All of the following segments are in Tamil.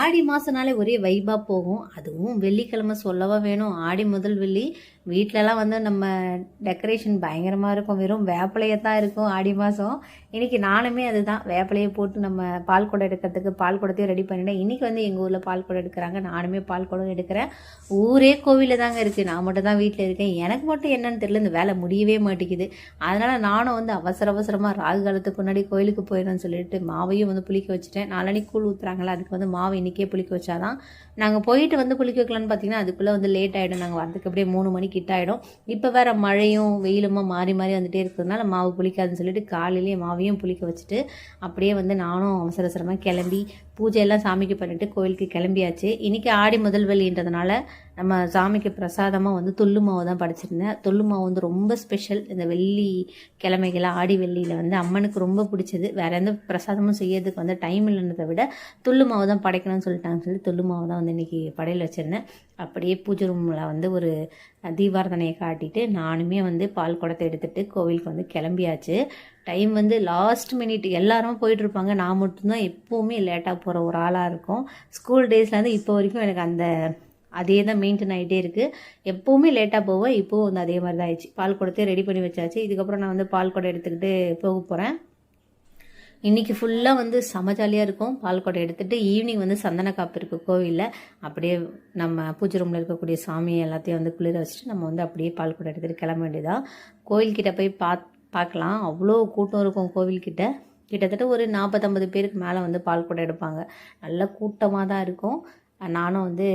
ஆடி மாதம்னாலே ஒரே வைபாக போகும். அதுவும் வெள்ளிக்கிழமை சொல்லவா வேணும். ஆடி முதல் வெள்ளி வீட்டிலலாம் வந்து நம்ம டெக்கரேஷன் பயங்கரமாக இருக்கும். வெறும் வேப்பிலையை தான் இருக்கும் ஆடி மாதம். இன்றைக்கி நானுமே அதுதான் வேப்பிலையை போட்டு நம்ம பால் குடம் எடுக்கிறதுக்கு பால் குடத்தையும் ரெடி பண்ணிட்டேன். இன்றைக்கி வந்து எங்கள் ஊரில் பால் குடம் எடுக்கிறாங்க. நானுமே பால் குடம் எடுக்கிறேன். ஊரே கோவிலில் தாங்க இருக்குது. நான் மட்டும் தான் வீட்டில் இருக்கேன். எனக்கு மட்டும் என்னன்னு தெரியல, இந்த வேலை முடியவே மாட்டேங்குது. அதனால் நானும் வந்து அவசரமாக ராகு காலத்துக்கு முன்னாடி கோயிலுக்கு போயிடணும்னு சொல்லிட்டு மாவையும் வந்து புளிக்க வச்சுட்டேன். நாளைக்கு கூழ் ஊற்றுறாங்களா, அதுக்கு வந்து மாவு இன்றைக்கே புளிக்க வச்சாதான் நாங்கள் போயிட்டு வந்து புளிக்க வைக்கலான்னு பார்த்தீங்கன்னா அதுக்குள்ளே வந்து லேட் ஆகிடும். நாங்கள் வரதுக்கு அப்படியே 3 மணி கிட்ட ஆகிடும். இப்போ வேறு மழையும் வெயிலுமா மாறி வந்துகிட்டே இருக்கிறதுனால மாவு புளிக்காதுன்னு சொல்லிட்டு காலையிலேயே மாவையும் புளிக்க வச்சுட்டு அப்படியே வந்து நானும் அவசரமாக கிளம்பி பூஜையெல்லாம் சாமிக்கு பண்ணிவிட்டு கோயிலுக்கு கிளம்பியாச்சு. இன்றைக்கி ஆடி முதல் வெள்ளின்றதுனால நம்ம சாமிக்கு பிரசாதமாக வந்து தொல்லு மாவு தான் படைச்சிருந்தேன். தொல்லு மாவு வந்து ரொம்ப ஸ்பெஷல். இந்த வெள்ளி கிழமைகளாக ஆடி வெள்ளியில் வந்து அம்மனுக்கு ரொம்ப பிடிச்சது. வேறு எந்த பிரசாதமும் செய்யறதுக்கு வந்து டைம் இல்லைன்றதை விட தொல்லு மாவு தான் படைக்கணும்னு சொல்லிட்டாங்கன்னு சொல்லி தொல்லு மாவு தான் வந்து இன்றைக்கி படையில் வச்சுருந்தேன். அப்படியே பூஜை ரூமில் வந்து ஒரு தீபாரதனையை காட்டிட்டு நானுமே வந்து பால் குடத்தை எடுத்துகிட்டு கோவிலுக்கு வந்து கிளம்பியாச்சு. டைம் வந்து லாஸ்ட் மினிட் எல்லாரும் போயிட்டுருப்பாங்க. நான் மட்டும்தான் எப்போவுமே லேட்டாக போகிற ஒரு ஆளாக இருக்கும். ஸ்கூல் டேஸ்லேருந்து இப்போ வரைக்கும் எனக்கு அதே தான் மெயின்டைன் ஆகிட்டே இருக்குது. எப்போவுமே லேட்டாக போவேன். இப்போவும் வந்து அதே மாதிரி தான் ஆயிடுச்சு. பால் குடத்தை ரெடி பண்ணி வச்சாச்சு. இதுக்கப்புறம் நான் வந்து பால் குடம் எடுத்துக்கிட்டு போக போகிறேன். இன்றைக்கி ஃபுல்லாக வந்து செம ஜாலியாக இருக்கும். பால் குடம் எடுத்துகிட்டு ஈவினிங் வந்து சந்தன காப்பு இருக்குது கோவிலில். அப்படியே நம்ம பூஜை ரூமில் இருக்கக்கூடிய சாமி எல்லாத்தையும் வந்து குளிர வச்சுட்டு நம்ம வந்து அப்படியே பால் குடம் எடுத்துகிட்டு கிளம்ப வேண்டியதான். கோவில்கிட்ட போய் பார்க்கலாம். அவ்வளோ கூட்டம் இருக்கும் கோவில்கிட்ட. கிட்டத்தட்ட ஒரு 40-50 பேருக்கு மேலே வந்து பால் குடம் எடுப்பாங்க. நல்ல கூட்டமாக தான் இருக்கும். நானும் வந்து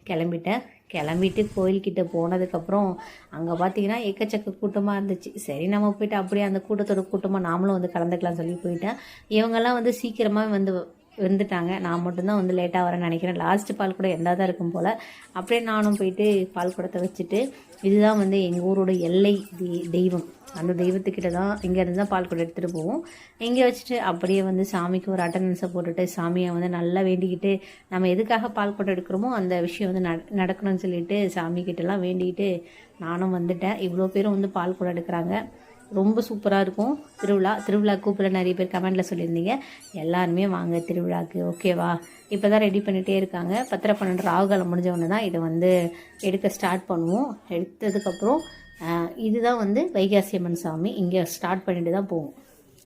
கிளம்பிட்டு கோயில்கிட்ட போனதுக்கப்புறம் அங்கே பார்த்தீங்கன்னா எக்கச்சக்க கூட்டமாக இருந்துச்சு. சரி நம்ம போயிட்டு அப்படியே அந்த கூட்டத்தோட கூட்டமாக நாமளும் வந்து கலந்துக்கலாம்னு சொல்லி போயிட்டேன். இவங்கெல்லாம் வந்து சீக்கிரமாக வந்துட்டாங்க. நான் மட்டும்தான் வந்து லேட்டாக வரேன்னு நினைக்கிறேன். லாஸ்ட்டு பால் குடம் எந்த தான் இருக்கும் போல். அப்படியே நானும் போயிட்டு பால் குடத்தை வச்சுட்டு, இதுதான் வந்து எங்கள் ஊரோட எல்லை தெய்வம். அந்த தெய்வத்துக்கிட்ட தான் இங்கேருந்து தான் பால் குடம் எடுத்துகிட்டு போவோம். இங்கே வச்சுட்டு அப்படியே வந்து சாமிக்கு ஒரு அட்டண்டன்ஸை போட்டுட்டு சாமியை வந்து நல்லா வேண்டிக்கிட்டு நம்ம எதுக்காக பால் குடம் எடுக்கிறோமோ அந்த விஷயம் வந்து நடக்கணும்னு சொல்லிட்டு சாமிக்கிட்டலாம் வேண்டிக்கிட்டு நானும் வந்துட்டேன். இவ்வளோ பேரும் வந்து பால் குடம் எடுக்கிறாங்க. ரொம்ப சூப்பராக இருக்கும் திருவிழா கூப்பிட நிறைய பேர் கமெண்டில் சொல்லியிருந்தீங்க. எல்லாருமே வாங்க திருவிழாவுக்கு, ஓகேவா? இப்போ தான் ரெடி பண்ணிகிட்டே இருக்காங்க. 10-12 ராகுகாலம் முடிஞ்ச உடனே தான் இதை வந்து எடுக்க ஸ்டார்ட் பண்ணுவோம். எடுத்ததுக்கப்புறம் இதுதான் வந்து வைகாசி அம்மன் சாமி. இங்கே ஸ்டார்ட் பண்ணிட்டு தான் போவோம்.